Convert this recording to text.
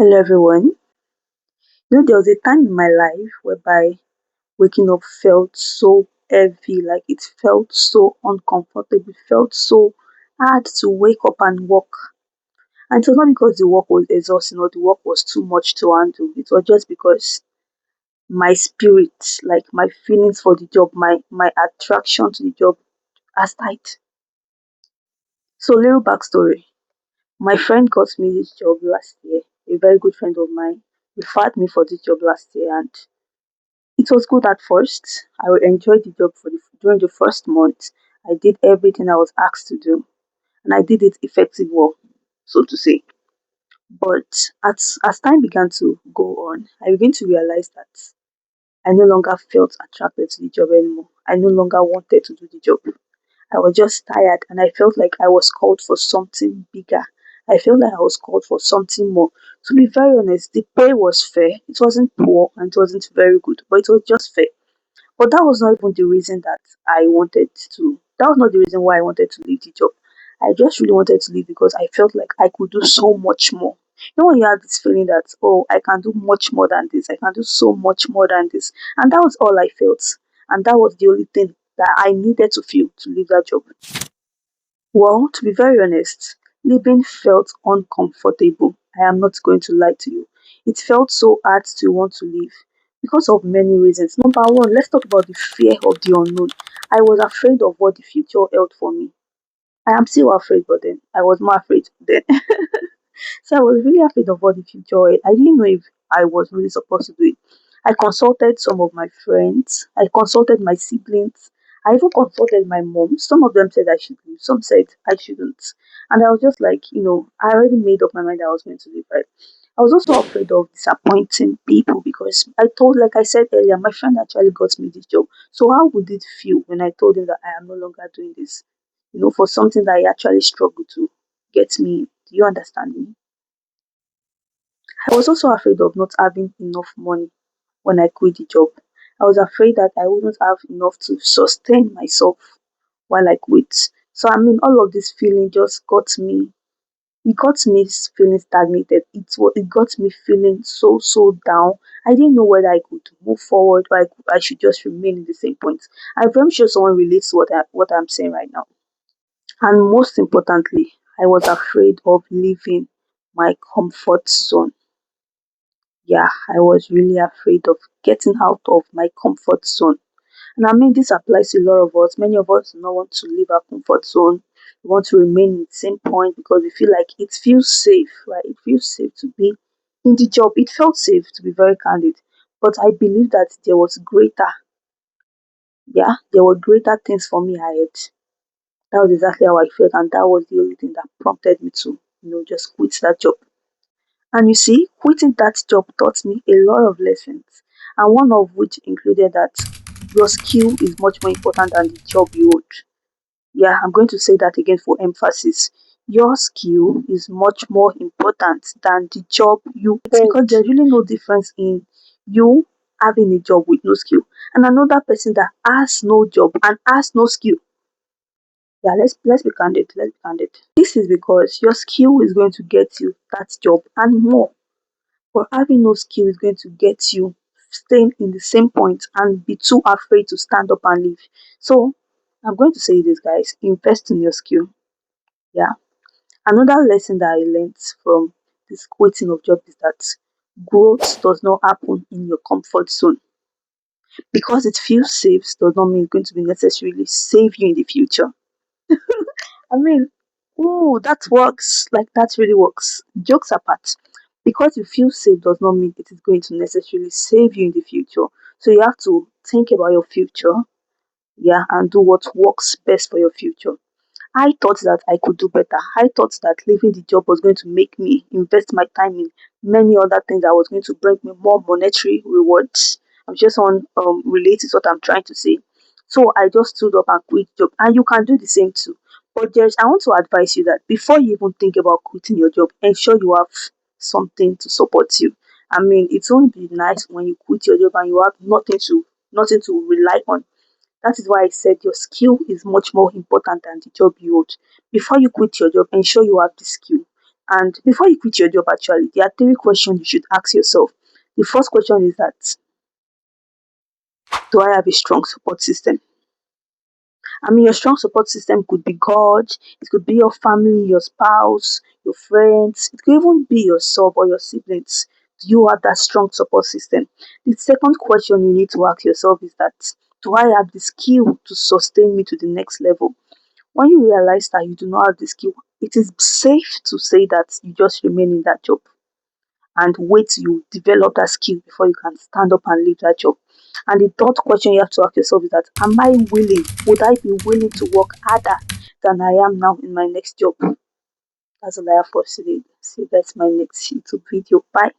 Hello everyone. There was a time in my life whereby waking up felt so heavy, like it felt so uncomfortable, it felt so hard to wake up and work. And it was not because the work was exhausting or the work was too much to handle. It was just because my spirit, like my feelings for the job, my attraction to the job has died. So little backstory. My friend got me this job last year, a very good friend of mine referred me for this job last year, and it was good at first. I enjoyed the job during the first month. I did everything I was asked to do, and I did it effective well, so to say. But as time began to go on, I began to realize that I no longer felt attracted to the job anymore. I no longer wanted to do the job. I was just tired, and I felt like I was called for something bigger. I felt like I was called for something more. To be very honest, the pay was fair. It wasn't poor and it wasn't very good, but it was just fair. But that was not even the reason that I wanted to. That was not the reason why I wanted to leave the job. I just really wanted to leave because I felt like I could do so much more. When you have this feeling that, oh, I can do much more than this, I can do so much more than this. And that was all I felt. And that was the only thing that I needed to feel to leave that job. Well, to be very honest, leaving felt uncomfortable. I am not going to lie to you. It felt so hard to want to leave because of many reasons. Number one, let's talk about the fear of the unknown. I was afraid of what the future held for me. I am still afraid, but then I was more afraid then. So I was really afraid of what the future held. I didn't know if I was really supposed to do it. I consulted some of my friends. I consulted my siblings. I even consulted my mom. Some of them said I should leave. Some said I shouldn't. And I was just like, I already made up my mind that I was going to leave, right? I was also afraid of disappointing people because like I said earlier, my friend actually got me this job. So how would it feel when I told him that I am no longer doing this? For something that I actually struggled to get me. Do you understand me? I was also afraid of not having enough money when I quit the job. I was afraid that I wouldn't have enough to sustain myself while I quit. So all of this feeling just feeling stagnated. It got me feeling so down. I didn't know whether I could move forward or I should just remain in the same point. I'm very sure someone relates to what I'm saying right now. And most importantly, I was afraid of leaving my comfort zone. Yeah, I was really afraid of getting out of my comfort zone. And this applies to a lot of us. Many of us do not want to leave our comfort zone. We want to remain in the same point because we feel like it feels safe, right? It feels safe to be in the job. It felt safe, to be very candid. But I believe that there were greater things for me ahead. That was exactly how I felt, and that was the only thing that prompted me to, just quit that job. And you see, quitting that job taught me a lot of lessons, and one of which included that your skill is much more important than the job you hold. Yeah, I'm going to say that again for emphasis. Your skill is much more important than the job you hold because there's really no difference in you having a job with no skill and another person that has no job and has no skill. Yeah, let's be candid. Let's be candid. This is because your skill is going to get you that job and more. But having no skill is going to get you staying in the same point and be too afraid to stand up and leave. So I'm going to say this, guys. Invest in your skill. Yeah. Another lesson that I learned from this quitting of job is that growth does not happen in your comfort zone. Because it feels safe does not mean it's going to be necessarily save you in the future. I mean, oh, that works. Like, that really works. Jokes apart. Because you feel safe does not mean it is going to necessarily save you in the future. So you have to think about your future, yeah, and do what works best for your future. I thought that I could do better. I thought that leaving the job was going to make me invest my time in many other things that was going to bring me more monetary rewards. I'm sure someone relates to what I'm trying to say. So I just stood up and quit job. And you can do the same too. But I want to advise you that before you even think about quitting your job, ensure you have something to support you. It's only be nice when you quit your job and you have nothing to rely on. That is why I said your skill is much more important than the job you hold. Before you quit your job, ensure you have the skill. And before you quit your job, actually, there are three questions you should ask yourself. The first question is that, do I have a strong support system? I mean, your strong support system could be God, it could be your family, your spouse, your friends, it could even be yourself or your siblings. Do you have that strong support system? The second question you need to ask yourself is that, do I have the skill to sustain me to the next level? When you realize that you do not have the skill, it is safe to say that you just remain in that job and wait till you develop that skill before you can stand up and leave that job. And the third question you have to ask yourself is that, am I willing? Would I be willing to work harder than I am now in my next job? That's all I have for today. See you guys in my next YouTube video. Bye.